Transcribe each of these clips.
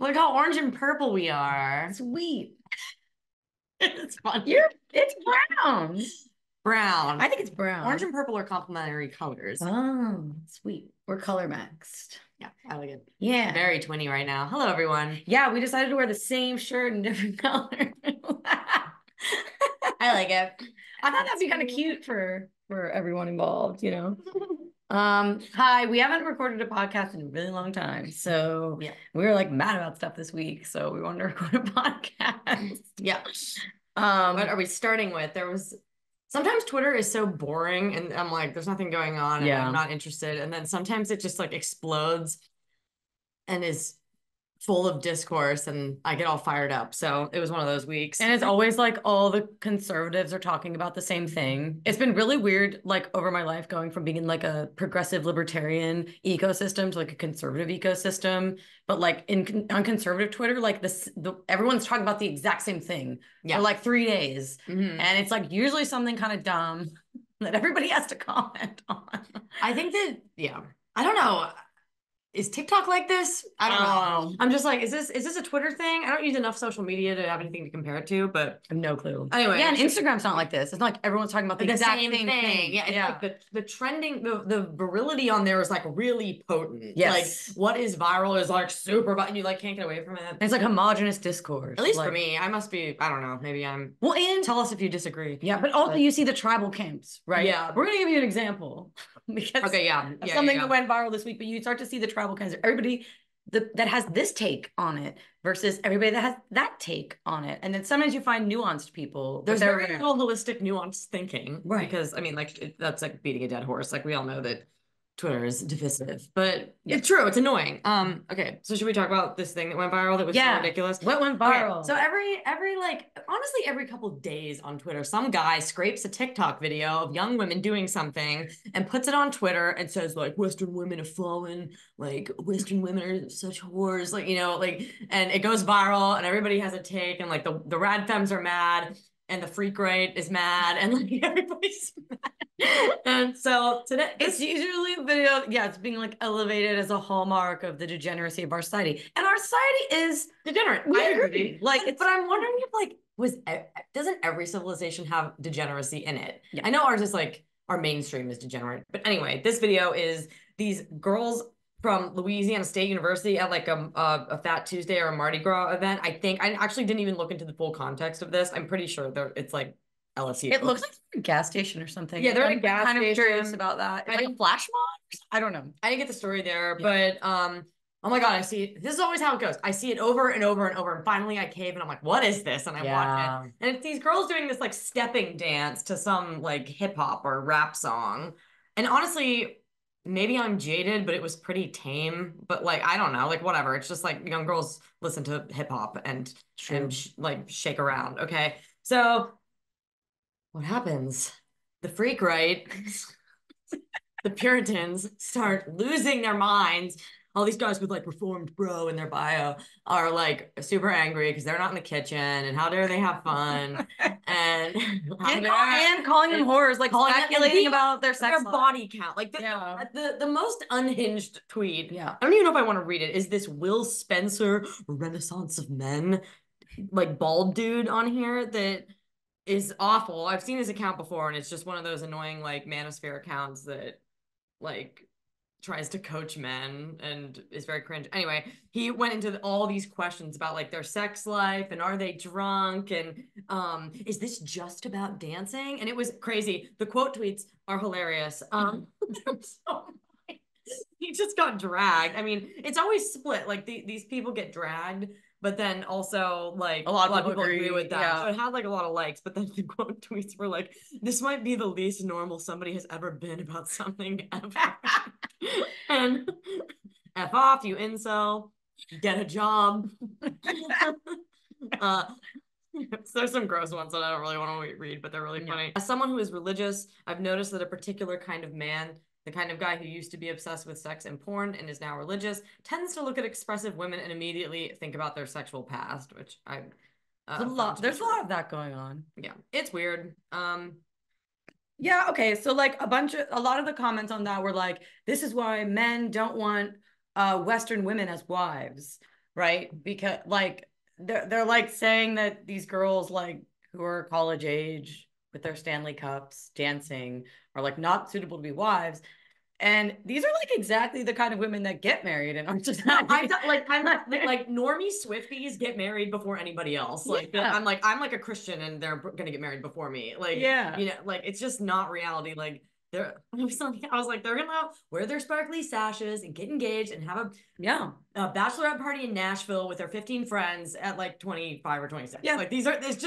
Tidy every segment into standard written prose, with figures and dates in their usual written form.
Look how orange and purple we are. Sweet. It's funny. It's brown. Brown. I think it's brown. Orange and purple are complementary colors. Oh, sweet. We're color maxed. Yeah, I like it. Yeah. Very twinny right now. Hello, everyone. Yeah, we decided to wear the same shirt in different colors. I like it. I thought that'd be kind of cute for everyone involved, you know. Hi, we haven't recorded a podcast in a really long time, so Yeah. we were like mad about stuff this week, so we wanted to record a podcast. Yeah. What are we starting with? Sometimes Twitter is so boring and I'm like, there's nothing going on and I'm not interested. And then sometimes it just like explodes and is full of discourse and I get all fired up. So it was one of those weeks. And it's always like all the conservatives are talking about the same thing. It's been really weird, like over my life, going from being in like a progressive libertarian ecosystem to like a conservative ecosystem. But like on conservative Twitter, like everyone's talking about the exact same thing for like 3 days. And it's like usually something kind of dumb that everybody has to comment on. I think that, I don't know. Is TikTok like this? I don't know. I'm just like, is this a Twitter thing? I don't use enough social media to have anything to compare it to, but I have no clue. Anyway. Yeah, and Instagram's not like this. It's not like everyone's talking about the exact same thing. Yeah, it's like the trending, the virility on there is like really potent. Yes. Like what is viral is like super, but you like can't get away from it. It's like homogenous discourse. At least for me, I must be, I don't know, maybe I'm. Well, and tell us if you disagree. Yeah, but also you see the tribal camps, right? Yeah. We're going to give you an example. Because something that went viral this week, but you start to see the tribal kinds of everybody that has this take on it versus everybody that has that take on it. And then sometimes you find nuanced people. There's very little holistic nuanced thinking. Right. Because I mean, like that's like beating a dead horse. Like we all know that Twitter is divisive, but it's true. It's annoying. Okay. So should we talk about this thing that went viral that was so ridiculous? What went viral? Okay. So every like honestly every couple of days on Twitter, some guy scrapes a TikTok video of young women doing something and puts it on Twitter and says like Western women have fallen, like Western women are such whores, like like, and it goes viral and everybody has a take and like the rad femmes are mad and the freak right is mad and like everybody's mad. And so today it's usually a video, it's being like elevated as a hallmark of the degeneracy of our society, and our society is degenerate. I agree. Like, but I'm wondering if like doesn't every civilization have degeneracy in it? Yeah. I know ours is like our mainstream is degenerate, but anyway, this video is these girls from Louisiana State University at like a Fat Tuesday or a Mardi Gras event. I think I actually didn't even look into the full context of this. I'm pretty sure it's like LSU. It looks like a gas station or something. Yeah, they're at a gas station. I'm kind of curious about that. It's like a flash mob? I don't know. I didn't get the story there, but oh my God, I see it. This is always how it goes. I see it over and over and over, and finally I cave and I'm like, what is this? And I watch it. And it's these girls doing this like stepping dance to some like hip hop or rap song. And honestly, maybe I'm jaded, but it was pretty tame. But like, I don't know, like whatever. It's just like young girls listen to hip hop and like shake around. Okay. So what happens? The freak right, the Puritans start losing their minds. All these guys with like reformed bro in their bio are like super angry because they're not in the kitchen and how dare they have fun and calling them whores, like speculating about their sex life. Body count, like the most unhinged tweet. Yeah, I don't even know if I want to read it. Is this Will Spencer Renaissance of Men, like bald dude on here that is awful. I've seen his account before and it's just one of those annoying like manosphere accounts that like tries to coach men and is very cringe. Anyway, he went into all these questions about like their sex life and are they drunk and is this just about dancing? And it was crazy. The quote tweets are hilarious. He just got dragged. I mean, it's always split. Like these people get dragged, but then also like a lot of people agree with that. Yeah. So it had like a lot of likes, but then the quote tweets were like, this might be the least normal somebody has ever been about something ever. And F off, you incel, get a job. So there's some gross ones that I don't really want to read, but they're really funny. As someone who is religious, I've noticed that a particular kind of man, the kind of guy who used to be obsessed with sex and porn and is now religious, tends to look at expressive women and immediately think about their sexual past, which I there's a lot of that going on. Yeah, it's weird. Yeah, okay. So like a lot of the comments on that were like, this is why men don't want Western women as wives. right? Because like they're like saying that these girls like who are college age with their Stanley Cups dancing are like not suitable to be wives. And these are like exactly the kind of women that get married in our society. No, I'm not like normie Swifties get married before anybody else. Like Yeah. I'm like a Christian and they're gonna get married before me. Like Yeah. you know, like it's just not reality. Like I was like they're gonna wear their sparkly sashes and get engaged and have a bachelorette party in Nashville with their 15 friends at like 25 or 26. Yeah. Like it's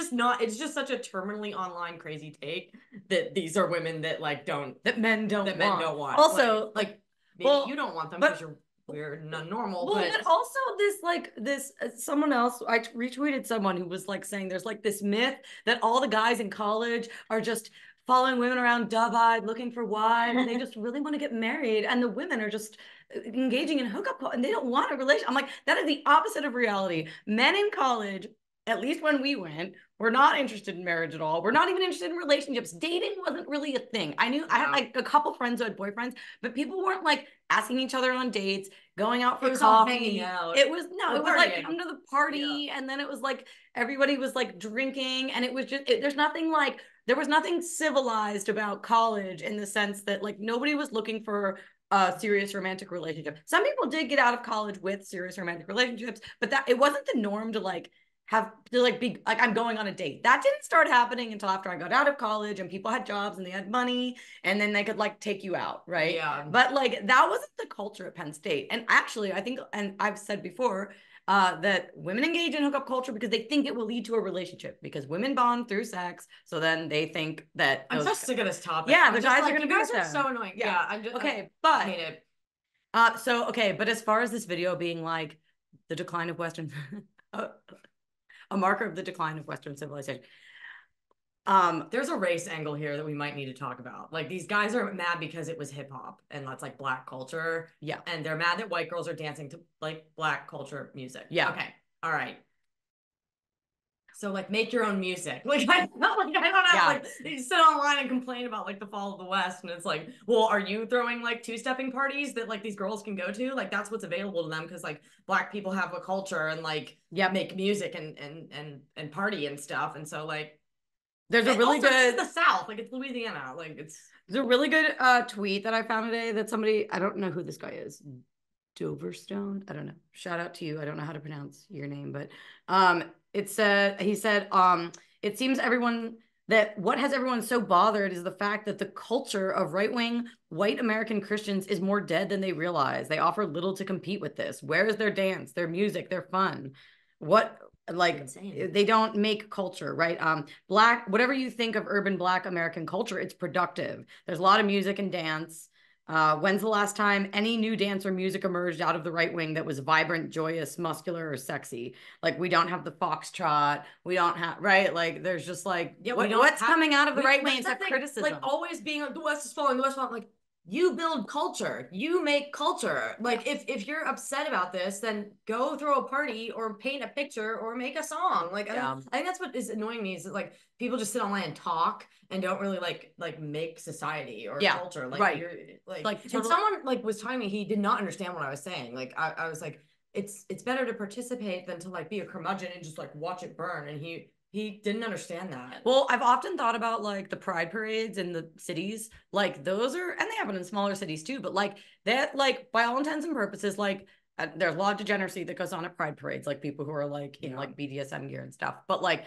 just such a terminally online crazy take that these are women that like men don't want. Also, like maybe you don't want them because you're weird and unnormal. Well, but also this someone else, I retweeted someone who was like saying there's like this myth that all the guys in college are just following women around dove-eyed looking for wives and they just really want to get married, and the women are just engaging in hookup and they don't want a relationship. I'm like, that is the opposite of reality. Men in college, at least when we went, we're not interested in marriage at all. We're not even interested in relationships. Dating wasn't really a thing. I had like a couple friends who had boyfriends, but people weren't like asking each other on dates, going out for coffee. Hanging out. It was like come to the party, and then it was like everybody was like drinking, and it was just there was nothing civilized about college in the sense that like nobody was looking for a serious romantic relationship. Some people did get out of college with serious romantic relationships, but that it wasn't the norm to like have to like be like I'm going on a date. That didn't start happening until after I got out of college and people had jobs and they had money and then they could like take you out, right? Yeah. But like that wasn't the culture at Penn State. And actually, I think, and I've said before, that women engage in hookup culture because they think it will lead to a relationship because women bond through sex. So then they think that I'm so sick of this topic. Yeah, the guys are going to be guys are so annoying. Yeah, I'm just okay, I hate it. But as far as this video being like the decline of Western a marker of the decline of Western civilization. There's a race angle here that we might need to talk about. Like these guys are mad because it was hip hop and that's like black culture. Yeah. And they're mad that white girls are dancing to like black culture music. Yeah. Okay. All right. So like make your own music. Like I don't know. Like you sit online and complain about like the fall of the West, and it's like, well, are you throwing like two-stepping parties that like these girls can go to? Like that's what's available to them because like black people have a culture and like make music and party and stuff. And so like there's a really good the South, like it's Louisiana. Like there's a really good tweet that I found today that somebody, I don't know who this guy is. Doverstone? I don't know. Shout out to you. I don't know how to pronounce your name, but he said, it seems what has everyone so bothered is the fact that the culture of right-wing white American Christians is more dead than they realize. They offer little to compete with this. Where is their dance, their music, their fun? What, like, they don't make culture, right? Black, whatever you think of urban Black American culture, it's productive. There's a lot of music and dance. When's the last time any new dance or music emerged out of the right wing that was vibrant, joyous, muscular, or sexy? Like we don't have the foxtrot. We don't have, right? Like there's just like, what's coming out of the right wing except criticism? Like always being like, the West is falling, the West is falling. Like you build culture, you make culture. Like if you're upset about this, then go throw a party or paint a picture or make a song. Like I think that's what is annoying me is that like people just sit online and talk and don't really like make society or culture. Like you're like and someone like was telling me he did not understand what I was saying. Like I was like, it's better to participate than to like be a curmudgeon and just like watch it burn. And he didn't understand that. Well, I've often thought about like the pride parades in the cities. Like those are, and they happen in smaller cities too, but like that, like by all intents and purposes, like there's a lot of degeneracy that goes on at pride parades, like people who are like in like BDSM gear and stuff. But like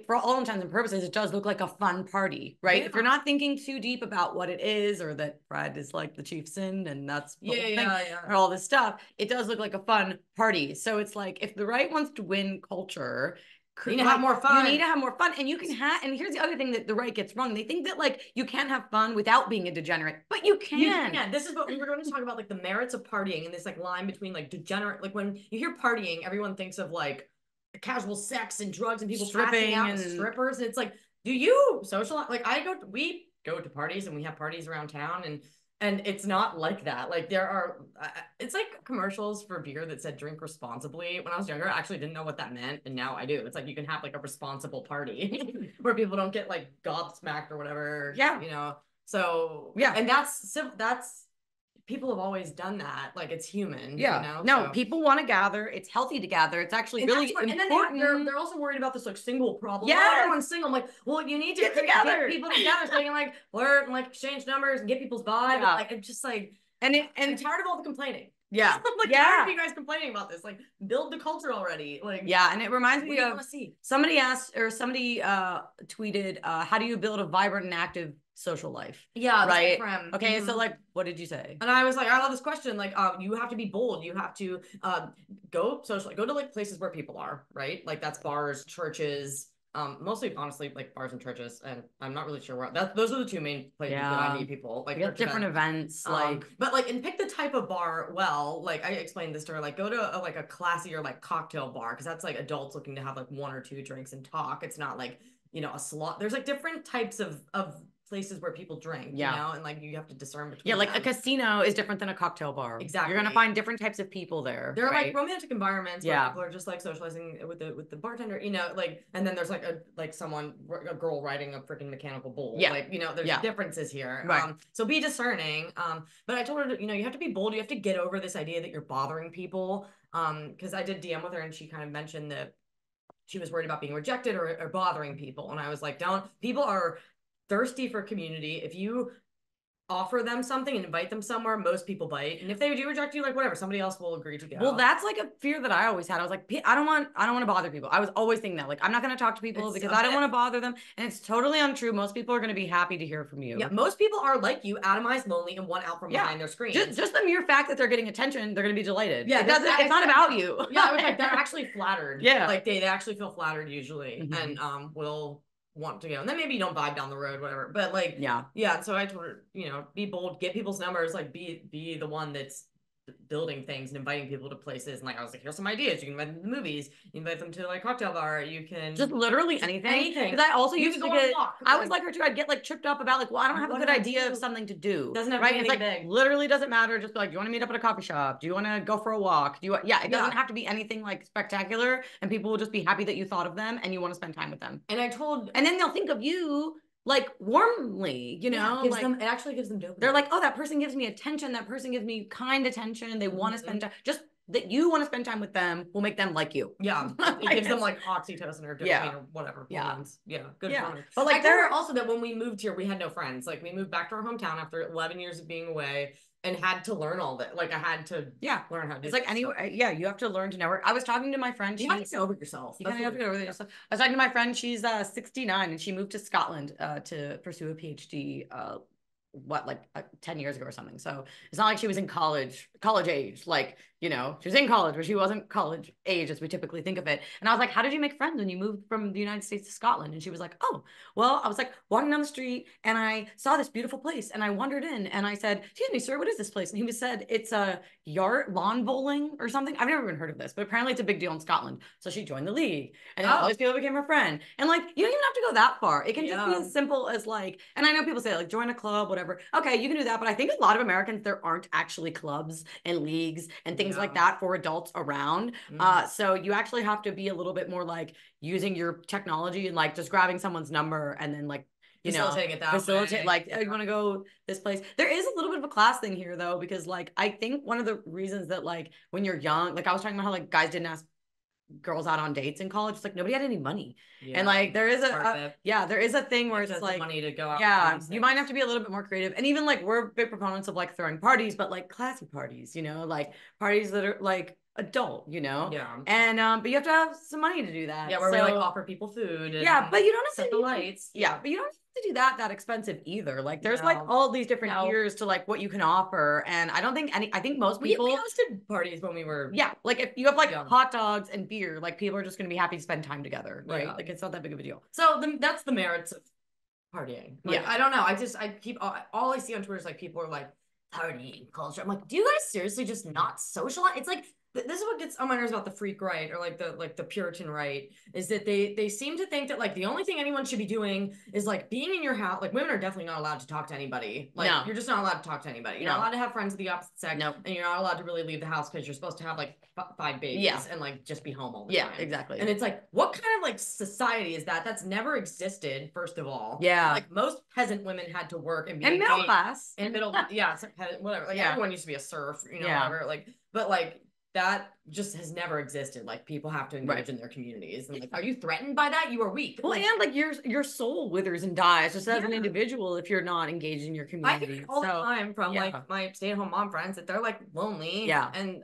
for all intents and purposes, it does look like a fun party, right? If you're not thinking too deep about what it is, or that pride is like the chief sin and that's or all this stuff, it does look like a fun party. So it's like if the right wants to win culture, you need to have more fun. You need to have more fun. And you can and here's the other thing that the right gets wrong. They think that like you can't have fun without being a degenerate, but you can. Yeah, this is what we were going to talk about, like the merits of partying and this like line between like degenerate, like when you hear partying, everyone thinks of like casual sex and drugs and people stripping out and strippers. And it's like, do you socialize? Like we go to parties and we have parties around town and it's not like that. Like there are, it's like commercials for beer that said drink responsibly. When I was younger, I actually didn't know what that meant. And now I do. It's like, you can have like a responsible party where people don't get like gobsmacked or whatever. Yeah. You know? So yeah. And that's people have always done that. Like it's human. Yeah. You know? No, so. people want to gather. It's healthy to gather. It's actually really important. And then they're also worried about this like single problem. Yeah, oh, everyone's single. I'm like, well, you need to get together, get people together so you can like flirt and like exchange numbers and get people's vibe. Yeah. Like it's just like, and I'm tired of all the complaining. Yeah. I'm like, tired of you guys complaining about this. Like, build the culture already. Like, yeah, and it reminds me of somebody asked or somebody tweeted, how do you build a vibrant and active social life? Yeah, right. Okay, so like, what did you say? And I was like, I love this question. Like, you have to be bold. You have to go social, go to like places where people are, right? Like that's bars, churches. Mostly honestly like bars and churches, and I'm not really sure where those are the two main places that I meet people. Like different events, but like and pick the type of bar. Well, like I explained this to her, like go to like a classier like cocktail bar because that's like adults looking to have like 1 or 2 drinks and talk. It's not like a slot. There's like different types of places where people drink, you know, and like you have to discern between like them. A casino is different than a cocktail bar. Exactly. You're gonna find different types of people there. There are like romantic environments where people are just like socializing with the bartender, like, and then there's like a girl riding a freaking mechanical bull. Yeah. Like, there's differences here. Right. So be discerning. But I told her, you have to be bold. You have to get over this idea that you're bothering people. Because I did DM with her and she kind of mentioned that she was worried about being rejected or bothering people. And I was like, people are thirsty for community. If you offer them something and invite them somewhere, most people bite. And if they do reject you, like whatever, somebody else will agree to go. Well, that's like a fear that I always had. I was like, I don't want to bother people. I was always thinking that, like, I'm not going to talk to people because I don't want to bother them. And it's totally untrue. Most people are going to be happy to hear from you. Yeah, most people are like you, atomized, lonely, and want out from behind their screens. Just the mere fact that they're getting attention, they're going to be delighted. Yeah, it's not about you. Yeah, I was like, they're actually flattered. Yeah, like they actually feel flattered usually, and will want to go, and then maybe you don't vibe down the road, whatever, but like yeah so I told her, be bold, get people's numbers, like be the one that's building things and inviting people to places. And like I was like, here's some ideas. You can invite them to the movies, you invite them to like cocktail bar, you can just literally anything. Because I also used to get I was like her too, I'd get like tripped up about like, well, I don't have a good idea of something to do. Doesn't have to be it's like big. Literally doesn't matter. Just be like, do you want to meet up at a coffee shop? Do you want to go for a walk? Do you it doesn't have to be anything like spectacular, and people will just be happy that you thought of them and you want to spend time with them. And and then they'll think of you like warmly, it actually gives them dopamine. They're like, oh, that person gives me attention. That person gives me kind attention. They want to spend time. Just that you want to spend time with them will make them like you. Yeah. It gives them like oxytocin or dopamine or whatever. Hormones. Yeah. Good. Yeah. But like there are also that when we moved here, we had no friends. Like we moved back to our hometown after 11 years of being away and had to learn all that. Like I had to learn how to do it's like anyway, you have to learn to network. I was talking to my friend. You have to get over yourself. You have to get over yourself. I was talking to my friend, she's 69 and she moved to Scotland to pursue a PhD 10 years ago or something. So it's not like she was in college age, like, she was in college, but she wasn't college age as we typically think of it. And I was like, how did you make friends when you moved from the United States to Scotland? And she was like, oh, well, I was like walking down the street and I saw this beautiful place and I wandered in and I said, excuse me, sir, what is this place? And he said, it's a lawn bowling or something. I've never even heard of this, but apparently it's a big deal in Scotland. So she joined the league and all these people became her friend. And like, you don't even have to go that far. It can just be as simple as like, and I know people say like join a club, whatever. Okay, you can do that. But I think a lot of Americans, there aren't actually clubs and leagues and things like that for adults around. So you actually have to be a little bit more like using your technology and like just grabbing someone's number and then like, facilitate it that way. Like, oh, you want to go this place? There is a little bit of a class thing here though, because like, I think one of the reasons that like, when you're young, like I was talking about how like guys didn't ask girls out on dates in college. It's like nobody had any money. And like there is there is a thing where it's like money to go out. Yeah, you might have to be a little bit more creative. And even like we're big proponents of like throwing parties, but like classy parties, like parties that are like adult, and but you have to have some money to do that. Yeah, where we like offer people food and but you don't have set the lights. But you don't have to do that expensive either. Like there's like all these different tiers to like what you can offer, and I don't think I think most people we hosted parties when we were like if you have like hot dogs and beer, like people are just going to be happy to spend time together, right? Like it's not that big of a deal. So that's the merits of partying. Like, I don't know, I keep all I see on Twitter is like people are like partying culture. I'm like, do you guys seriously just not socialize? It's like this is what gets on my nerves about the freak right, or like the Puritan right, is that they seem to think that like the only thing anyone should be doing is like being in your house. Like women are definitely not allowed to talk to anybody. Like No. you're just not allowed to talk to anybody. You're not allowed to have friends of the opposite sex. Nope. And you're not allowed to really leave the house because you're supposed to have like 5 babies and like just be home all the time. Yeah, exactly. And it's like, what kind of like society is that? That's never existed, first of all. Yeah. Like most peasant women had to work and be and middle class. And middle, yeah, whatever. Like everyone used to be a serf, you know, whatever. Like, but like that just has never existed. Like people have to engage in their communities. And like, are you threatened by that? You are weak. Well, and like your soul withers and dies just as an individual if you're not engaged in your community. I hear all the time from like my stay-at-home mom friends that they're like lonely. And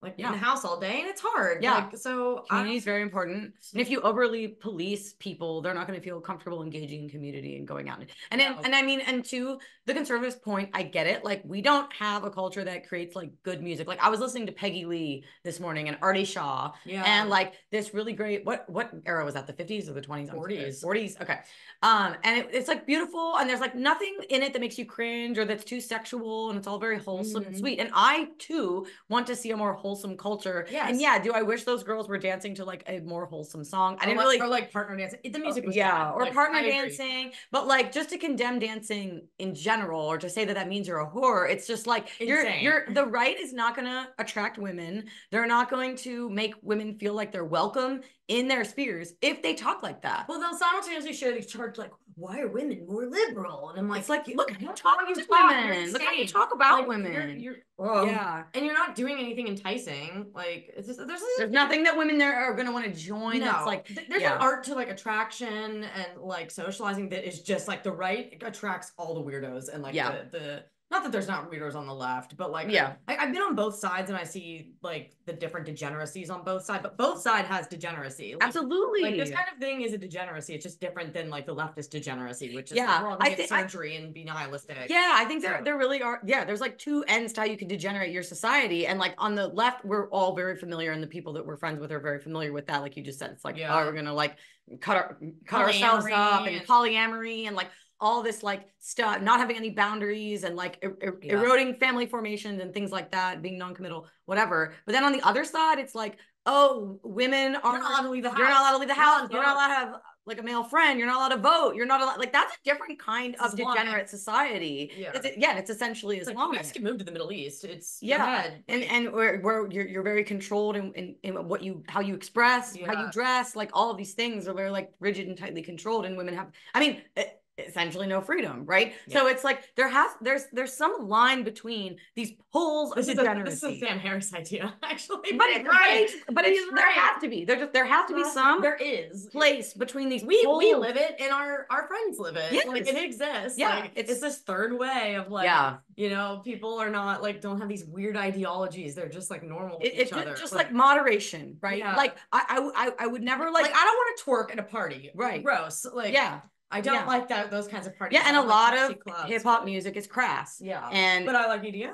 like in the house all day, and it's hard. Like, so community is very important. And if you overly police people, they're not going to feel comfortable engaging in community and going out. And I mean, and to the conservatives' point, I get it. Like we don't have a culture that creates like good music. Like I was listening to Peggy Lee this morning and Artie Shaw, and like this really great. What era was that? The 50s or the 20s? 40s. 40s. Okay. And it's like beautiful, and there's like nothing in it that makes you cringe or that's too sexual, and it's all very wholesome and sweet. And I too want to see a more wholesome culture. And do I wish those girls were dancing to like a more wholesome song? I didn't really, or like partner dancing. The music was or like, partner dancing. But like just to condemn dancing in general, or to say that means you're a whore, it's just like you're the right is not going to attract women. They're not going to make women feel like they're welcome in their spheres if they talk like that. Well, they'll simultaneously share these charts like, why are women more liberal? And I'm like, it's like, look how you talk to women. Look how you talk about women. And you're not doing anything enticing. Like, it's just there's nothing that women there are going to want to join. No, that's like there's an art to like attraction and like socializing that is just like the right attracts all the weirdos and like the not that there's not weirdos on the left, but like I've been on both sides and I see like the different degeneracies on both sides, but both sides has degeneracy. Like, absolutely. Like this kind of thing is a degeneracy. It's just different than like the leftist degeneracy, which is like, we're all gonna get surgery and be nihilistic. Yeah, I think there really are. Yeah, there's like two ends to how you can degenerate your society. And like on the left, we're all very familiar, and the people that we're friends with are very familiar with that. Like you just said, it's like, oh, we're gonna like cut ourselves up and polyamory and like all this like stuff, not having any boundaries and like eroding family formations and things like that, being non-committal, whatever. But then on the other side, it's like, oh, women are not allowed to leave the house. You're not allowed to leave the house. You're not allowed to have like a male friend. You're not allowed to vote. You're not allowed, like that's a different kind of degenerate society. It's essentially Islamic. Like, you guys can move to the Middle East. It's and where you're very controlled in what how you express, how you dress, like all of these things are very like rigid and tightly controlled, and women have, I mean, essentially no freedom, right? So it's like there's some line between these poles of degeneracy. This is a Sam Harris idea, actually. But it's right. But there has to be. There has to be some. There is place between these. We live it, and our friends live it. Yes. Like it exists. Yeah, like, it's this third way of like, you know, people are not like don't have these weird ideologies. They're just like normal with each other. Just like moderation, right? Yeah. Like I would never like I don't want to twerk at a party. Right. Gross. Like I don't like those kinds of parties. Yeah, and a lot of hip hop music is crass. Yeah, but I like EDM.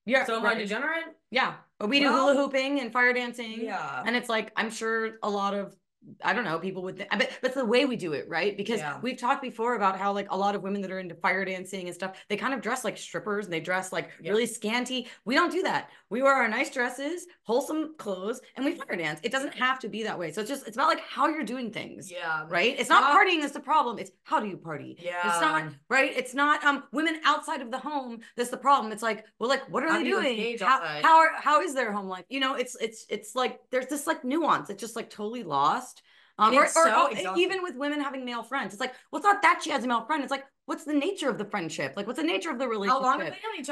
Yeah, so am I degenerate? Yeah, but we do hula hooping and fire dancing. Yeah, and it's like I'm sure a lot of, I don't know, people would, but it's the way we do it, right? Because we've talked before about how like a lot of women that are into fire dancing and stuff, they kind of dress like strippers and they dress like really scanty. We don't do that. We wear our nice dresses, wholesome clothes, and we fire dance. It doesn't have to be that way. So it's about like how you're doing things. Yeah. Right? It's not partying that's the problem. It's how do you party? Yeah. It's not, right? It's not women outside of the home that's the problem. It's like, well, like what are they doing? How is their home life? You know, it's like there's this like nuance. It's just like totally lost. Or even with women having male friends, it's like, well, it's not that she has a male friend. It's like, what's the nature of the friendship? Like, what's the nature of the relationship? How long have they known each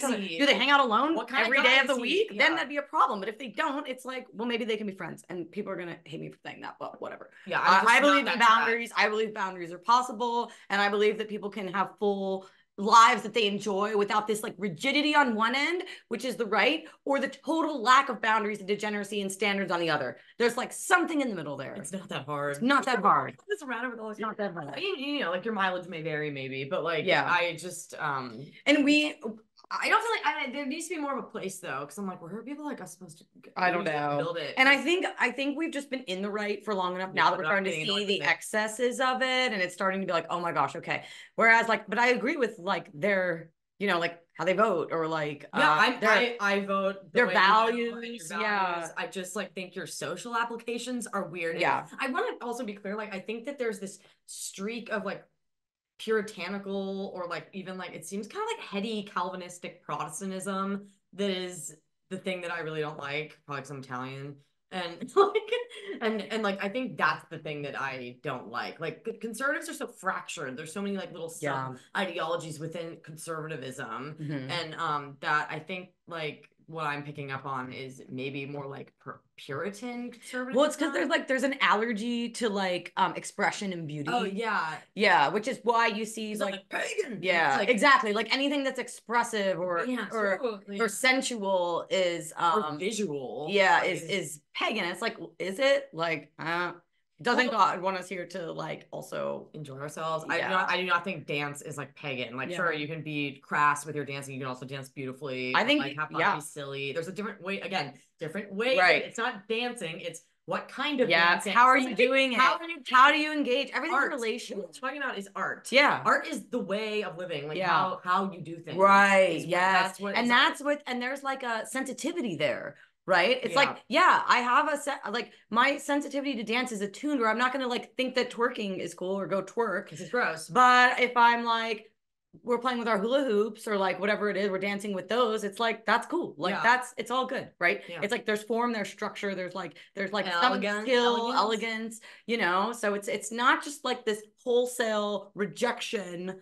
other? Do they hang out alone every day of the week? Then that'd be a problem. But if they don't, it's like, well, maybe they can be friends. And people are gonna hate me for saying that, but whatever. Yeah, I believe in boundaries. I believe boundaries are possible, and I believe that people can have full lives that they enjoy without this like rigidity on one end, which is the right, or the total lack of boundaries and degeneracy and standards on the other. There's like something in the middle there. It's not that hard. It's not that hard. It's around with all this. It's not that hard. I mean, you know, like your mileage may vary, maybe, but like, I just I don't feel like there needs to be more of a place though, because I'm like, where are people like us supposed to? I don't know. Build it. And I think we've just been in the right for long enough now that we're starting to see the excesses of it, and it's starting to be like, oh my gosh, okay. Whereas like, but I agree with like their you know, like how they vote or like I vote their values. I just like think your social applications are weird. Yeah. And I want to also be clear, like I think that there's this streak of like puritanical or like even like it seems kind of like heady Calvinistic Protestantism that is the thing that I really don't like, probably because I'm Italian. And like and like I think that's the thing that I don't like. Like conservatives are so fractured. There's so many like little sub ideologies within conservatism. And that I think like what I'm picking up on is maybe more like Puritan conservative. Well, it's because there's an allergy to like expression and beauty. Oh yeah, yeah, which is why you see like pagan. Yeah, like, exactly. Like anything that's expressive or sensual is or visual. Yeah, like, is pagan. It's like, is it like? Doesn't God want us here to like also enjoy ourselves? Yeah. I do not think dance is like pagan. Like, sure, you can be crass with your dancing. You can also dance beautifully. I think like have fun, be silly. There's a different way. Again, different way. Right. It's not dancing. It's what kind of dancing? How are you doing it? How do you engage? Everything's relational. What we're talking about is art. Yeah. Art is the way of living, like how you do things. Right. Yes. And there's like a sensitivity there. Right. It's like, I have like my sensitivity to dance is attuned where I'm not going to like think that twerking is cool or go twerk. Because it's gross. But if I'm like, we're playing with our hula hoops or like whatever it is, we're dancing with those. It's like, that's cool. Like it's all good. Right. Yeah. It's like, there's form, there's structure, there's like some skill, elegance, you know? So it's not just like this wholesale rejection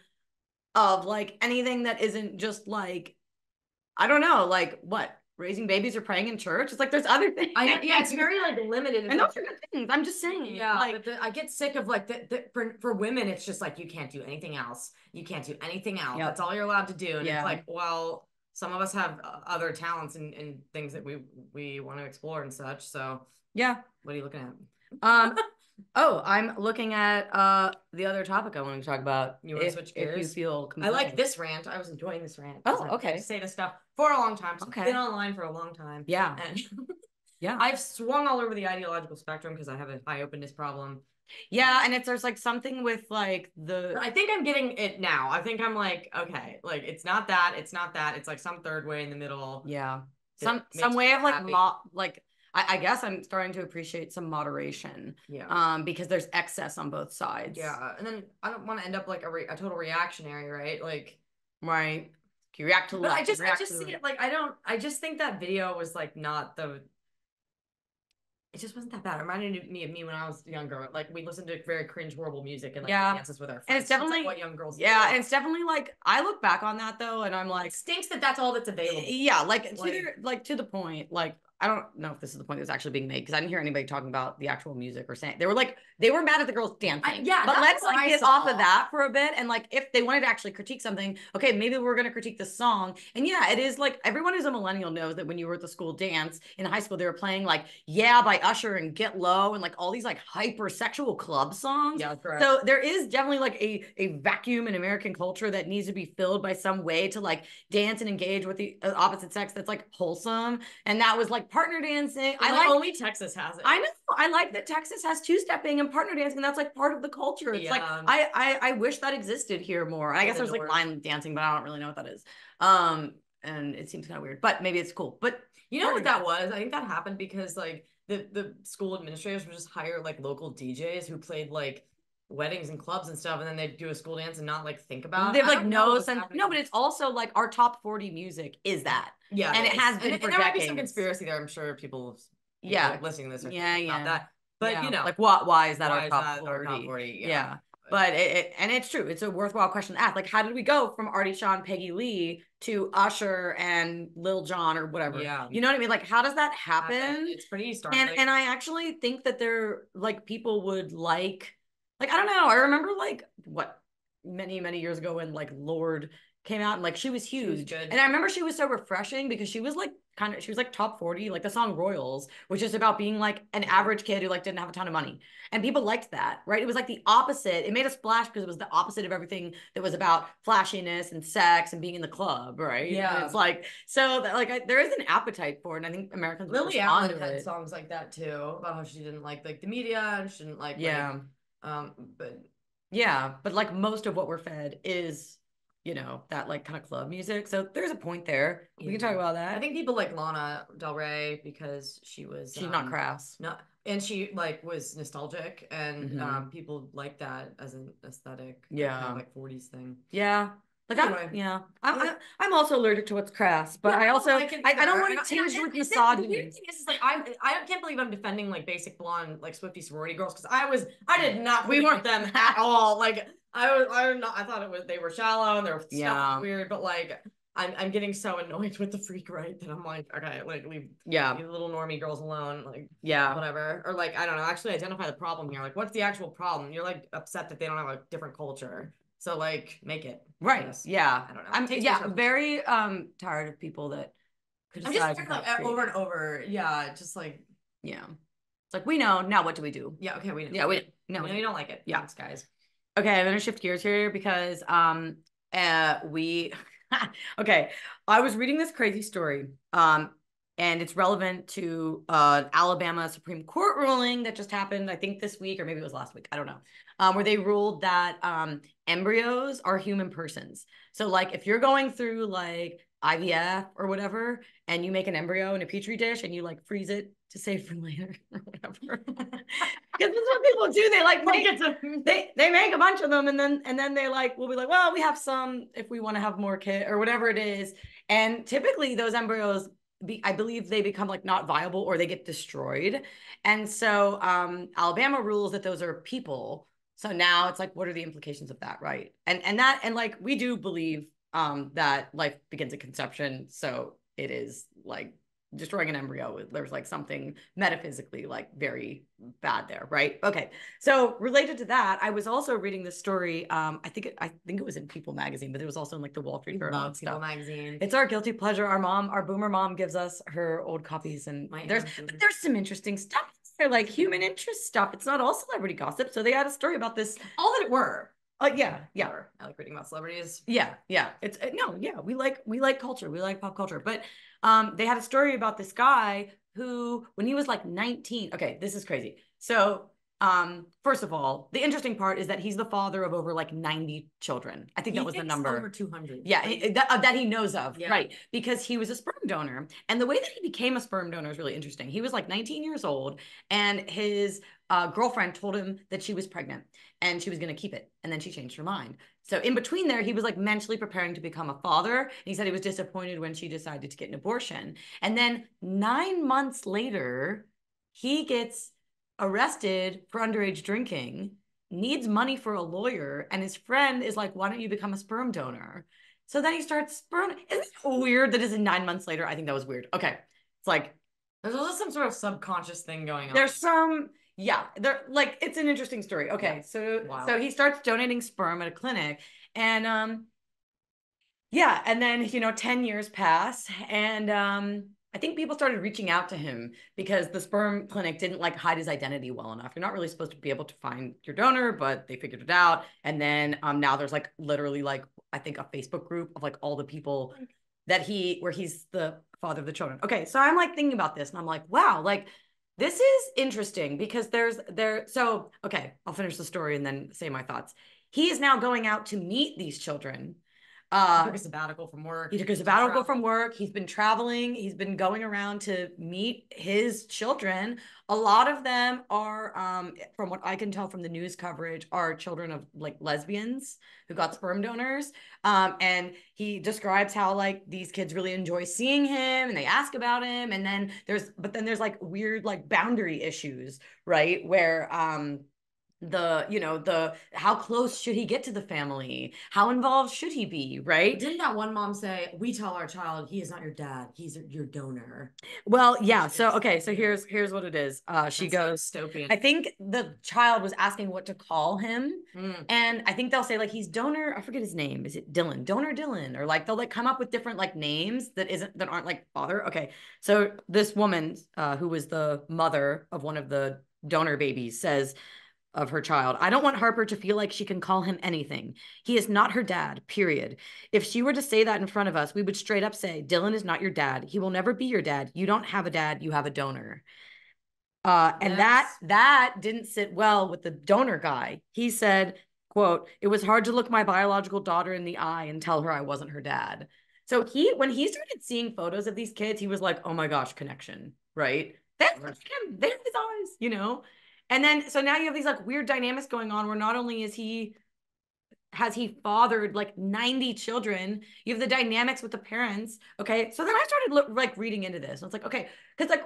of like anything that isn't just like, I don't know, like what? Raising babies or praying in church. It's like there's other things. It's very like limited. And those are good things. I'm just saying. Yeah, like, but I get sick of like for women, it's just like you can't do anything else. You can't do anything else. Yep. That's all you're allowed to do. And it's like, well, some of us have other talents and things that we want to explore and such. So yeah, what are you looking at? Oh, I'm looking at the other topic I want to talk about. You want to switch gears? If you feel compelled. I like this rant. I was enjoying this rant. Oh, okay. I say this stuff for a long time. So I've been online for a long time. Yeah. And I've swung all over the ideological spectrum because I have a high openness problem. Yeah, and there's like something with like I think I'm getting it now. I think I'm like, okay, like it's not that, it's not that. It's like some third way in the middle. Yeah. Some way of like I guess I'm starting to appreciate some moderation. Yeah. Because there's excess on both sides. Yeah. And then I don't want to end up like a total reactionary, right? Like, right. You react to left. I just see it like I just think that video was like not the. It just wasn't that bad. It reminded me of me when I was younger. Like we listened to very cringe, horrible music and like dances with our friends. And it's definitely like what young girls do. And it's definitely like I look back on that though, and I'm like, it stinks that that's all that's available. Yeah, like to the point, like I don't know if this is the point that was actually being made because I didn't hear anybody talking about the actual music or saying they were mad at the girls dancing. But let's like get off of that for a bit and like if they wanted to actually critique something, okay, maybe we're gonna critique the song. And it is like everyone who's a millennial knows that when you were at the school dance in high school, they were playing like Yeah by Usher and Get Low and like all these like hypersexual club songs. Yeah, correct. So there is definitely like a vacuum in American culture that needs to be filled by some way to like dance and engage with the opposite sex that's like wholesome. And that was like partner dancing. I like only Texas has it. I know. I like that Texas has two-stepping and partner dancing. That's like part of the culture. It's like I wish that existed here more. I guess there's like line dancing, but I don't really know what that is. And it seems kind of weird, but maybe it's cool. But you know what that was? I think that happened because like the school administrators would just hire like local DJs who played like weddings and clubs and stuff, and then they'd do a school dance and not like think about it. They have like no sense. No, but it's also like our top 40 music is that. Yeah. And it has been for decades. There might be some conspiracy there. I'm sure people listening to this are about that. But you know, like why is that our top 40? Yeah. But and it's true. It's a worthwhile question to ask. Like, how did we go from Artie Shaw, Peggy Lee to Usher and Lil Jon or whatever? Yeah. You know what I mean? Like, how does that happen? It's pretty startling. And I actually think that there like people would like I don't know. I remember like many years ago when like Lorde came out and like she was huge. And I remember she was so refreshing because she was like she was like top 40, like the song Royals, which is about being like an average kid who like didn't have a ton of money. And people liked that, right? It was like the opposite. It made a splash because it was the opposite of everything that was about flashiness and sex and being in the club, right? Yeah. And it's like, so that, like there is an appetite for it. And I think Americans Lily Allen had songs like that too, about how she didn't like the media and she didn't like but but like most of what we're fed is you know, that like kind of club music. So there's a point there. We can talk about that. I think people like Lana Del Rey because she's not crass. No, and she like was nostalgic, and people like that as an aesthetic. Yeah, kind of like 40s thing. Yeah. Like anyway, I'm also allergic to what's crass, but I also I don't want to tinge with misogyny. The weird thing is like I can't believe I'm defending like basic blonde like Swiftie sorority girls because I did not we weren't them at all. Like I thought it was they were shallow and their stuff was weird, but like I'm getting so annoyed with the freak right that I'm like, okay, like leave little normie girls alone, like whatever. Or like I don't know, actually identify the problem here. Like what's the actual problem? You're like upset that they don't have a different culture. So like make it. Right. Yeah. I don't know. I'm very tired of people that I'm just like over and over. Yeah, just like It's like we know, now what do we do? Yeah, okay, we know. Yeah, we know you don't like it. Yeah. Thanks, guys. Okay, I'm gonna shift gears here because we okay, I was reading this crazy story. And it's relevant to Alabama Supreme Court ruling that just happened, I think this week, or maybe it was last week, I don't know, where they ruled that embryos are human persons. So like if you're going through like IVF or whatever, and you make an embryo in a petri dish and you like freeze it to save for later or whatever. Because that's what people do. They like they make a bunch of them and then they like will be like, well, we have some if we want to have more kid or whatever it is. And typically those embryos I believe they become like not viable or they get destroyed. And so Alabama rules that those are people. So now it's like, what are the implications of that, right? And like we do believe that life begins at conception. So it is like destroying an embryo. There's like something metaphysically like very bad there, right? Okay. So related to that, I was also reading this story. I think it was in People magazine, but it was also in like the Wall Street Journal and stuff. People magazine. It's our guilty pleasure. Our boomer mom gives us her old copies, and there's some interesting stuff. They're like human interest stuff. It's not all celebrity gossip. So they had a story about this. All that it were. Yeah. I like reading about celebrities. Yeah. It's we like culture. We like pop culture. But they had a story about this guy who, when he was like 19. Okay, this is crazy. So first of all, the interesting part is that he's the father of over like 90 children. I think that was the number. Over 200. Yeah, that he knows of, right? Because he was a sperm donor. And the way that he became a sperm donor is really interesting. He was like 19 years old, and his girlfriend told him that she was pregnant and she was going to keep it. And then she changed her mind. So in between there, he was like mentally preparing to become a father. And he said he was disappointed when she decided to get an abortion. And then 9 months later, he gets arrested for underage drinking, needs money for a lawyer, and his friend is like, why don't you become a sperm donor? So then he starts sperm. Isn't it weird that it's 9 months later? I think that was weird. Okay. It's like there's also some sort of subconscious thing going on. There's some, like it's an interesting story. Okay. So he starts donating sperm at a clinic, and and then 10 years pass, and I think people started reaching out to him because the sperm clinic didn't like hide his identity well enough. You're not really supposed to be able to find your donor, but they figured it out. And then now there's like literally like, I think a Facebook group of like all the people that where he's the father of the children. Okay. So I'm like thinking about this and I'm like, wow, like this is interesting because so, okay, I'll finish the story and then say my thoughts. He is now going out to meet these children. He took a sabbatical from work. He's been traveling. He's been going around to meet his children. A lot of them are, from what I can tell from the news coverage, are children of like lesbians who got sperm donors. And he describes how like these kids really enjoy seeing him and they ask about him. And then there's like weird like boundary issues, right? Where how close should he get to the family? How involved should he be, right? Didn't that one mom say, we tell our child he is not your dad, he's your donor? Well, yeah. So here's what it is. She goes, dystopian. I think the child was asking what to call him. And I think they'll say like he's donor, I forget his name. Is it Dylan? Donor Dylan? Or like they'll like come up with different like names that aren't like father. Okay. So this woman, who was the mother of one of the donor babies, says of her child, I don't want Harper to feel like she can call him anything. He is not her dad, period. If she were to say that in front of us, we would straight up say, Dylan is not your dad. He will never be your dad. You don't have a dad. You have a donor. And that didn't sit well with the donor guy. He said, quote, "It was hard to look my biological daughter in the eye and tell her I wasn't her dad." So when he started seeing photos of these kids, he was like, "Oh my gosh, connection, right? That's him. There's his eyes, you know." And then so now you have these like weird dynamics going on where not only has he fathered like 90 children, you have the dynamics with the parents. Okay, so then I started like reading into this and it's like, okay, because like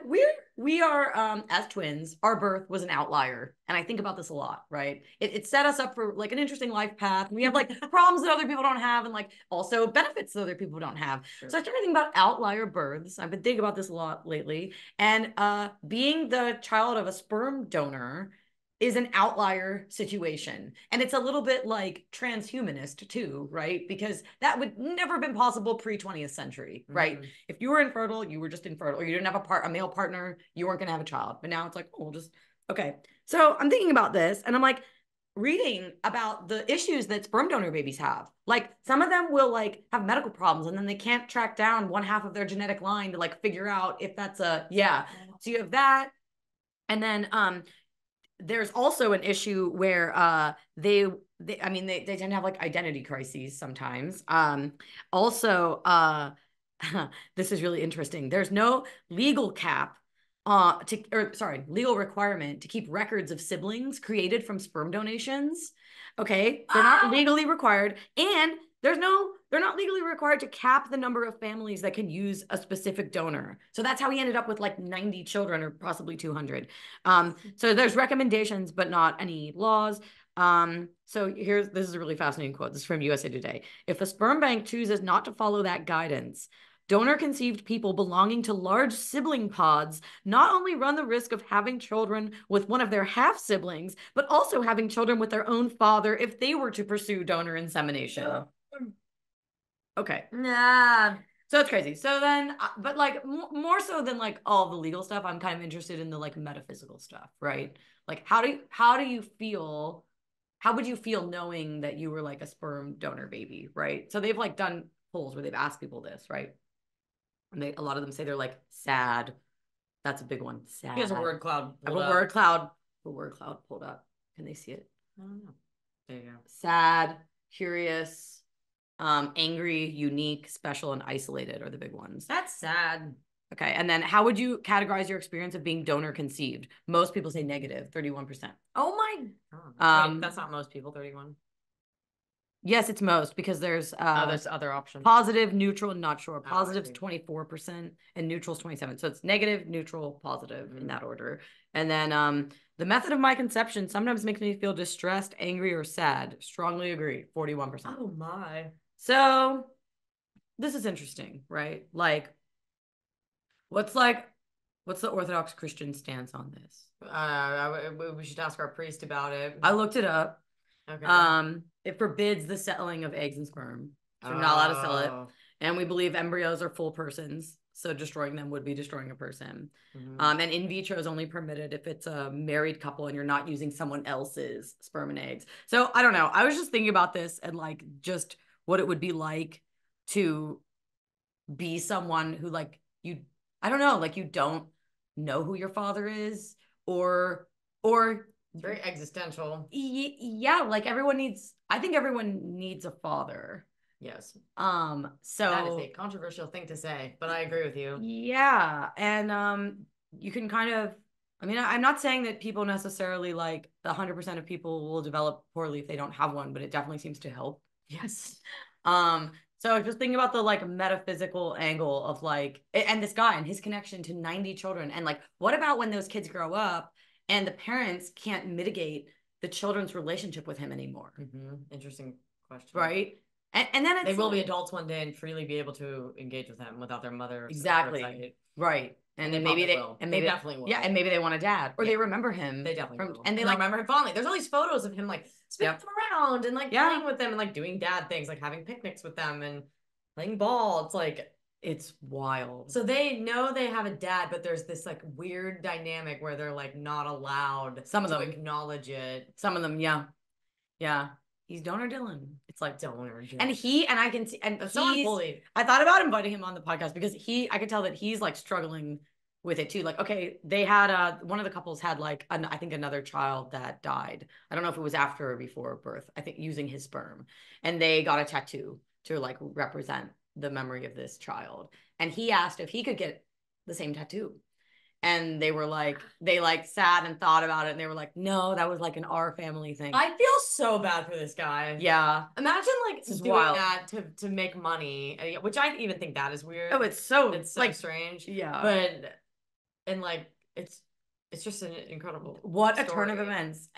we are as twins, our birth was an outlier, and I think about this a lot, right? It set us up for like an interesting life path. We have like problems that other people don't have, and like also benefits that other people don't have. Sure. So I started thinking about outlier births. I've been thinking about this a lot lately, and being the child of a sperm donor is an outlier situation. And it's a little bit like transhumanist too, right? Because that would never have been possible pre-20th century, right? Mm-hmm. If you were infertile, you were just infertile, or you didn't have a male partner, you weren't going to have a child. But now it's like, oh, we'll just, okay. So I'm thinking about this and I'm like reading about the issues that sperm donor babies have. Like some of them will like have medical problems and then they can't track down one half of their genetic line to like figure out if that's yeah. So you have that. And then there's also an issue where they tend to have like identity crises sometimes. Also, this is really interesting. There's no legal cap legal requirement to keep records of siblings created from sperm donations. Okay, they're not legally required, and they're not legally required to cap the number of families that can use a specific donor. So that's how he ended up with like 90 children or possibly 200. So there's recommendations, but not any laws. So this is a really fascinating quote. This is from USA Today. If a sperm bank chooses not to follow that guidance, donor-conceived people belonging to large sibling pods not only run the risk of having children with one of their half-siblings, but also having children with their own father if they were to pursue donor insemination. Okay. Nah. So it's crazy. So then, but like more so than like all the legal stuff, I'm kind of interested in the like metaphysical stuff, right? Like how do you feel? How would you feel knowing that you were like a sperm donor baby, right? So they've like done polls where they've asked people this, right? And a lot of them say they're like sad. That's a big one. Sad. He has a word cloud. I have a word cloud pulled up. Can they see it? I don't know. There you go. Sad, curious, angry, unique, special, and isolated are the big ones. That's sad. Okay. And then how would you categorize your experience of being donor conceived? Most people say negative, 31%. Oh my God. Wait, that's not most people, 31. Yes, it's most because there's other options. Positive, neutral, and not sure. Positive's 24% and neutral's 27%. So it's negative, neutral, positive in that order. And then the method of my conception sometimes makes me feel distressed, angry, or sad. Strongly agree, 41%. Oh my. So this is interesting, right? Like, what's the Orthodox Christian stance on this? We should ask our priest about it. I looked it up. Okay. It forbids the selling of eggs and sperm. So we're not allowed to sell it. And we believe embryos are full persons. So destroying them would be destroying a person. And in vitro is only permitted if it's a married couple and you're not using someone else's sperm and eggs. So I don't know. I was just thinking about this and like just what it would be like to be someone who like I don't know, like you don't know who your father is or it's very existential. Yeah, like I think everyone needs a father. Yes. So that is a controversial thing to say, but I agree with you. Yeah. And you can kind of, I mean, I'm not saying that people necessarily like the 100% of people will develop poorly if they don't have one, but it definitely seems to help. Yes. So just thinking about the like metaphysical angle of like, and this guy and his connection to 90 children, and like, what about when those kids grow up and the parents can't mitigate the children's relationship with him anymore? Interesting question. Right? And then they will be adults one day and freely be able to engage with him without their mother. Exactly. Right. And then maybe they definitely will. Yeah, and maybe they want a dad, or they remember him. They definitely will. And they like remember him fondly. There's all these photos of him like spinning them around and like playing with them and like doing dad things, like having picnics with them and playing ball. It's like it's wild. So they know they have a dad, but there's this like weird dynamic where they're like not allowed to acknowledge it. Some of them, yeah. He's donor Dylan. It's like donor Dylan. And I can see, and I thought about inviting him on the podcast because I could tell that he's like struggling with it too. Like, okay, they had one of the couples had like I think another child that died. I don't know if it was after or before birth. I think using his sperm, and they got a tattoo to like represent the memory of this child. And he asked if he could get the same tattoo. And they were like, they like sat and thought about it, and they were like, no, that was like an our family thing. I feel so bad for this guy. Yeah. Imagine like This is doing wild. that to make money, which I even think that is weird. Oh, it's so like strange. Yeah. But and like it's just an incredible what story. A turn of events.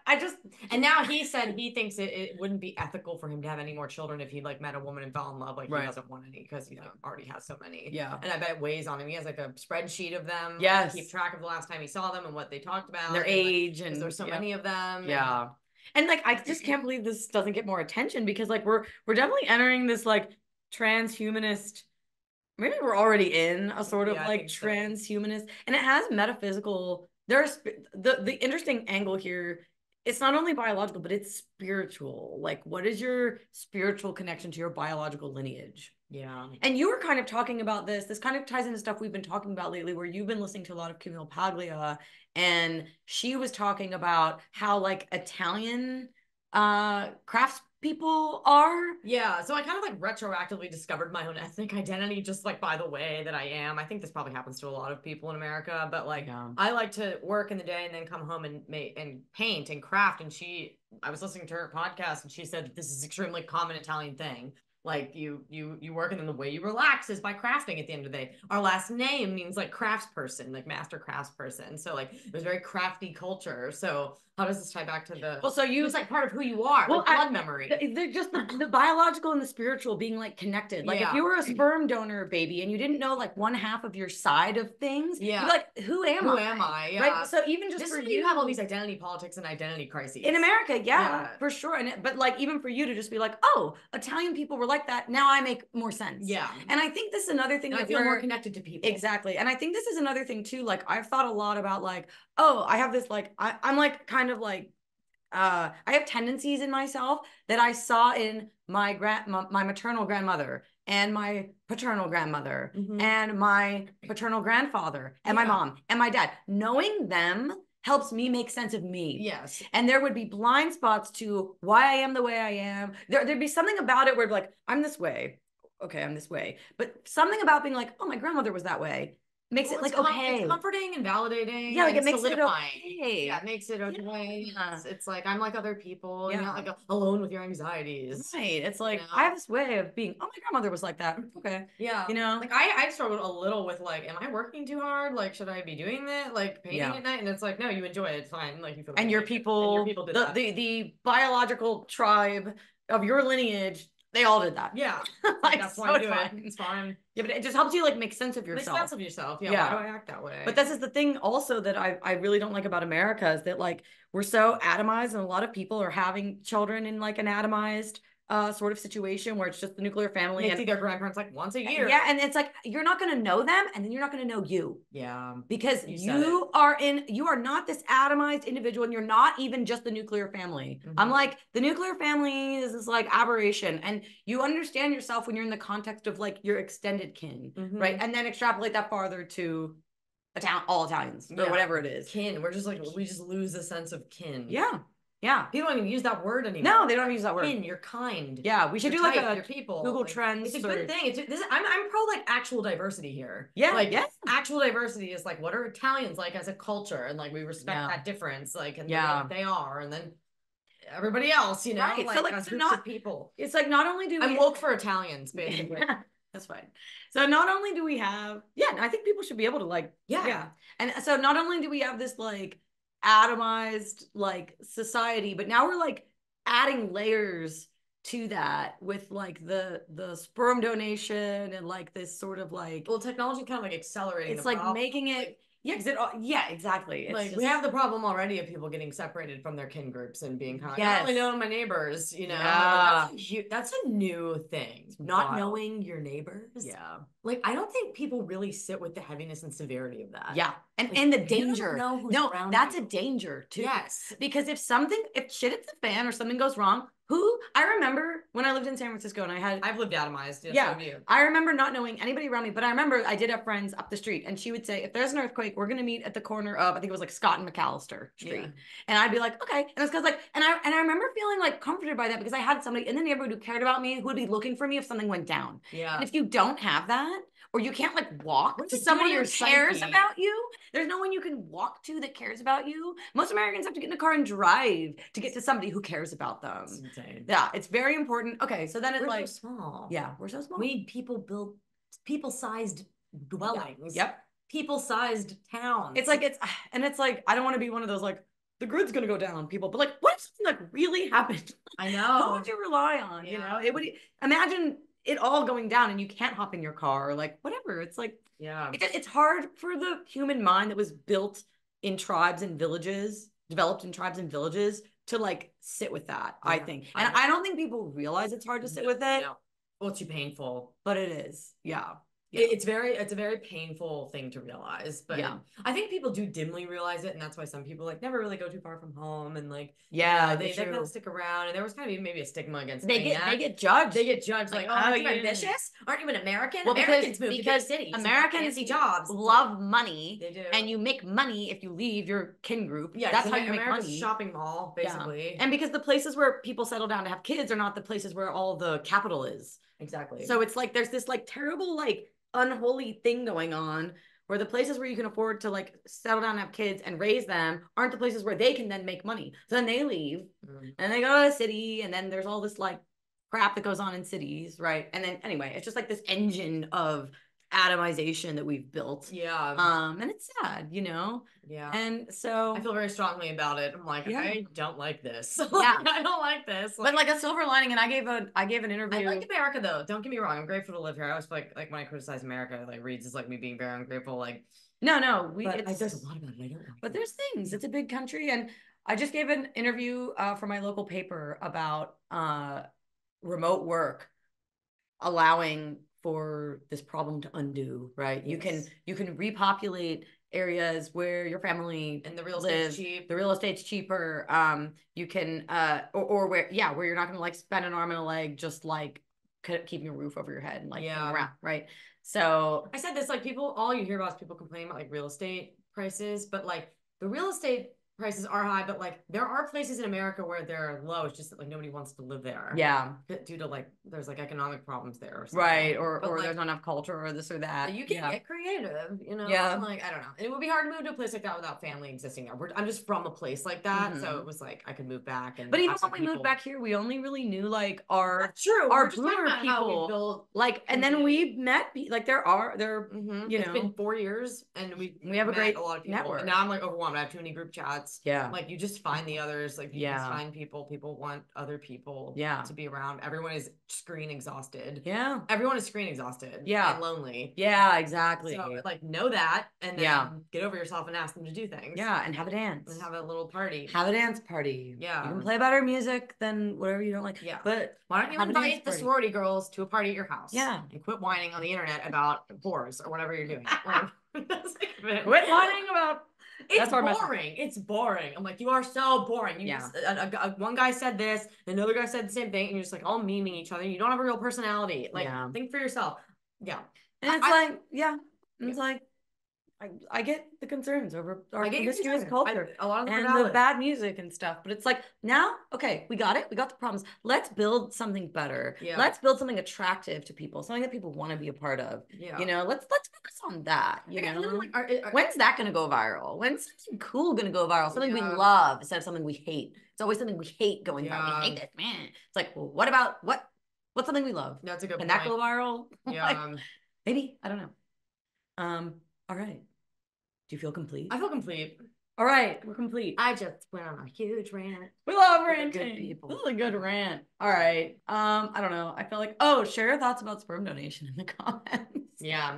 I just, and now he said he thinks it wouldn't be ethical for him to have any more children if he like met a woman and fell in love. Like he doesn't want any because he already has so many. Yeah. And I bet it weighs on him. He has like a spreadsheet of them. Yes. Keep track of the last time he saw them and what they talked about. And their age. Like, and there's so many of them. Yeah. And like, I just can't believe this doesn't get more attention because like we're definitely entering this like transhumanist. Maybe we're already in a sort of like transhumanist, and it has metaphysical. There's the interesting angle here. It's not only biological, but it's spiritual. Like, what is your spiritual connection to your biological lineage? Yeah. And you were kind of talking about this. This kind of ties into stuff we've been talking about lately, where you've been listening to a lot of Camille Paglia, and she was talking about how like Italian crafts people are. Yeah, so I kind of like retroactively discovered my own ethnic identity just like by the way that I am. I think this probably happens to a lot of people in America, but like I like to work in the day and then come home and make and paint and craft. And I was listening to her podcast and she said this is extremely common Italian thing. Like you work and then the way you relax is by crafting at the end of the day. Our last name means like craftsperson, like master craftsperson. So like it was very crafty culture. So how does this tie back to the so it's like part of who you are, like blood memory. They're just the biological and the spiritual being like connected. Like if you were a sperm donor baby and you didn't know like one half of your side of things, you'd be like, who am I? Yeah. Right. So even just for you have all these identity politics and identity crises. In America, for sure. But like even for you to just be like, oh, Italian people were like that. Now I make more sense. Yeah. And I think this is another thing that I feel more connected to people. Exactly. And I think this is another thing too. Like I've thought a lot about like, oh, I have this like I'm like kind of like I have tendencies in myself that I saw in my maternal grandmother and my paternal grandmother and my paternal grandfather and my mom and my dad. Knowing them helps me make sense of me. Yes. And there would be blind spots to why I am the way I am. There'd be something about it where like, I'm this way. Okay, I'm this way. But something about being like, oh, my grandmother was that way. Makes it like okay. It's comforting and validating. Yeah, like it makes solidifying. It okay. Yeah, it makes it okay. Yeah. It's like I'm like other people. Yeah. You're not like alone with your anxieties. Right. It's like I have this way of being. Oh, my grandmother was like that. Okay. Yeah. You know, like I struggled a little with like, am I working too hard? Like, should I be doing that? Like painting at night? And it's like, no, you enjoy it. It's fine. Like you feel. And your people, the biological tribe of your lineage. They all did that. Yeah. Like, that's why I do it. It's fine. Yeah, but it just helps you like make sense of yourself. Make sense of yourself. Yeah. Why do I act that way? But this is the thing also that I really don't like about America is that like we're so atomized and a lot of people are having children in like an atomized sort of situation where it's just the nuclear family. They see their grandparents like once a year. Yeah, and it's like you're not going to know them, and then you're not going to know you. Yeah, because you are not this atomized individual, and you're not even just the nuclear family. I'm like the nuclear family is this like aberration, and you understand yourself when you're in the context of like your extended kin, right? And then extrapolate that farther to all Italians or whatever it is. Kin. We're just like we just lose the sense of kin. Yeah. Yeah. People don't even use that word anymore. No, they don't use that word. Kin, you're kind. Yeah, we should do like a your people. Google Trends. It's a good thing. I'm pro like actual diversity here. Yeah. Like actual diversity is like what are Italians like as a culture, and like we respect that difference, like and the way they are, and then everybody else, you know, right. like, so, like as so groups of people. It's like not only do we I'm woke for Italians, basically. That's fine. So not only do we have I think people should be able to like and so not only do we have this like atomized like society, but now we're like adding layers to that with like the sperm donation and like this sort of like technology kind of like accelerating it's like making it exactly. It's like just, we have the problem already of people getting separated from their kin groups and being kind of I only know my neighbors, you know. Like, that's a new thing. Not knowing your neighbors. Yeah. Like I don't think people really sit with the heaviness and severity of that. Yeah. And the danger. That's a danger too. Yes. Because if shit hits the fan or something goes wrong, I remember when I lived in San Francisco and I've lived atomized. Yeah. So have you. I remember not knowing anybody around me, but I remember I did have friends up the street, and she would say, if there's an earthquake, we're going to meet at the corner of, I think it was like Scott and McAllister Street. Yeah. And I'd be like, okay. And it's because like, and I remember feeling like comforted by that because I had somebody in the neighborhood who cared about me, who would be looking for me if something went down. Yeah. And if you don't have that, or you can't like walk to someone who cares about you, there's no one you can walk to that cares about you. Most Americans have to get in a car and drive to get to somebody who cares about them. That's insane. Yeah, it's very important. Okay, so then it's like so small. Yeah, we're so small. We need people-sized dwellings. Yeah. Yep. People-sized towns. It's like I don't want to be one of those like the grid's gonna go down people, but like what if something like really happened? I know. Who would you rely on? Yeah. You know, it would imagine it all going down and you can't hop in your car or like whatever. It's like it's hard for the human mind that was built in tribes and villages, developed in tribes and villages, to like sit with that. I think, and I don't think people realize it's hard to sit with it. No. Well, it's too painful, but it is. Yeah. It's a very painful thing to realize, but I think people do dimly realize it, and that's why some people like never really go too far from home, and like they kind of stick around, and there was kind of maybe a stigma against they get judged. They get judged like, aren't you ambitious? Aren't you an American? Well, Americans move to big cities. Americans jobs love money. They do, and you make money if you leave your kin group. Yeah, that's how you make money. Shopping mall, basically, and because the places where people settle down to have kids are not the places where all the capital is. Exactly. So it's like there's this like terrible like unholy thing going on where the places where you can afford to like settle down and have kids and raise them aren't the places where they can then make money. So then they leave and they go to the city, and then there's all this like crap that goes on in cities, right? And then anyway, it's just like this engine of atomization that we've built. Yeah. And it's sad, you know? Yeah. And so I feel very strongly about it. I'm like, I don't like this. Yeah. I don't like this. But like a silver lining, and I gave an interview. I like America though. Don't get me wrong. I'm grateful to live here. I always feel like when I criticize America, like reads is like me being very ungrateful. Like no, there's a lot about it. I don't like but there's things. It's a big country, and I just gave an interview for my local paper about remote work allowing for this problem to undo, right? Yes. You can repopulate areas where your family and the real estate's cheap. The real estate's cheaper. You can or where you're not gonna like spend an arm and a leg just like keeping a roof over your head and like around, right? So I said this, like all you hear about is people complaining about like real estate prices, but like the real estate prices are high, but like there are places in America where they're low. It's just that like nobody wants to live there. Yeah. Due to like there's like economic problems there or something. Right. Or like, there's not enough culture or this or that. You can get creative, you know? Yeah. Like I don't know. And it would be hard to move to a place like that without family existing there. I'm just from a place like that. So it was like I could move back and but even when we moved back here, we only really knew like our boomer people. Like and then we met like there you know it's been 4 years and we have a great a lot of people. network. And now I'm like overwhelmed. I have too many group chats. Yeah. Like you just find the others, like you just find people want other people to be around. Everyone is screen exhausted. Everyone is screen exhausted and lonely. Exactly. So like know that and then get over yourself and ask them to do things. And have a dance and have a little party. Have a dance party. You can play better music than whatever you don't like. But why don't you invite the sorority girls to a party at your house? And quit whining on the internet about whores or whatever you're doing. Quit whining about it's boring. It's boring. I'm like, you are so boring. You just, one guy said this, another guy said the same thing, and you're just like all memeing each other. You don't have a real personality. Like, think for yourself. And it's like I get the concerns over our promiscuous culture a lot of them and the bad music and stuff, but it's like now, okay, we got it. We got the problems. Let's build something better. Let's build something attractive to people, something that people want to be a part of. You know, let's focus on that. You know, when's that going to go viral? When's something cool going to go viral? Something we love instead of something we hate. It's always something we hate going viral. We hate this, man. It's like, well, what's something we love? That's a good point. Can that go viral? Yeah, like, maybe I don't know. All right. Do you feel complete? I feel complete. All right, we're complete. I just went on a huge rant. We love ranting. This is a good rant. All right. I don't know. I feel like share your thoughts about sperm donation in the comments. Yeah.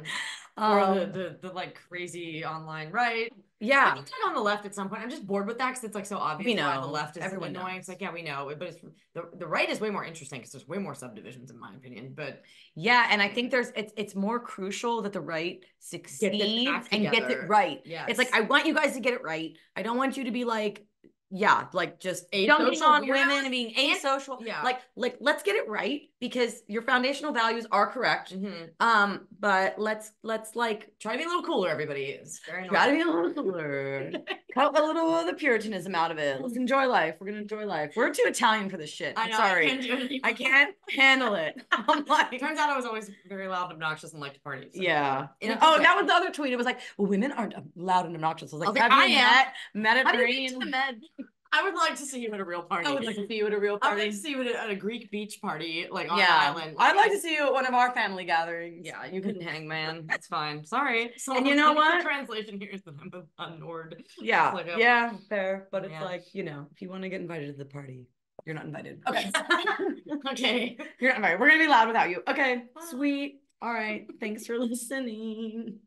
Or the like crazy online right. Yeah. I think on the left at some point. I'm just bored with that because it's like so obvious. We know. Why the left is everyone annoying. knows. It's like, yeah, we know. But it's the right is way more interesting because there's way more subdivisions in my opinion. But yeah, and I think it's more crucial that the right succeeds and gets it right. Yeah. It's like I want you guys to get it right. I don't want you to be like yeah, like just dunking on women and being asocial. Yeah. Like let's get it right, because your foundational values are correct. But let's like try to be a little cooler, everybody. It's very try to be a little cooler. Cut a little of the Puritanism out of it. Let's enjoy life. We're gonna enjoy life. We're too Italian for this shit. I'm sorry. I can't handle it. I'm like, turns out I was always very loud and obnoxious and liked to party. So yeah. Oh, that was the other tweet. It was like, well, women aren't loud and obnoxious. I was like, I am. Mediterranean? I would like to see you at a real party. I would like to see you at a real party. I would like to see you at a Greek beach party, like on an island. I'd like to see you at one of our family gatherings. Yeah, you can hang, man. That's fine. Sorry. And you know what? The translation here is that I'm a Nord. Yeah, fair. But it's like, you know, if you want to get invited to the party, you're not invited. Okay. Okay. You're not invited. We're gonna be loud without you. Okay. Sweet. All right. Thanks for listening.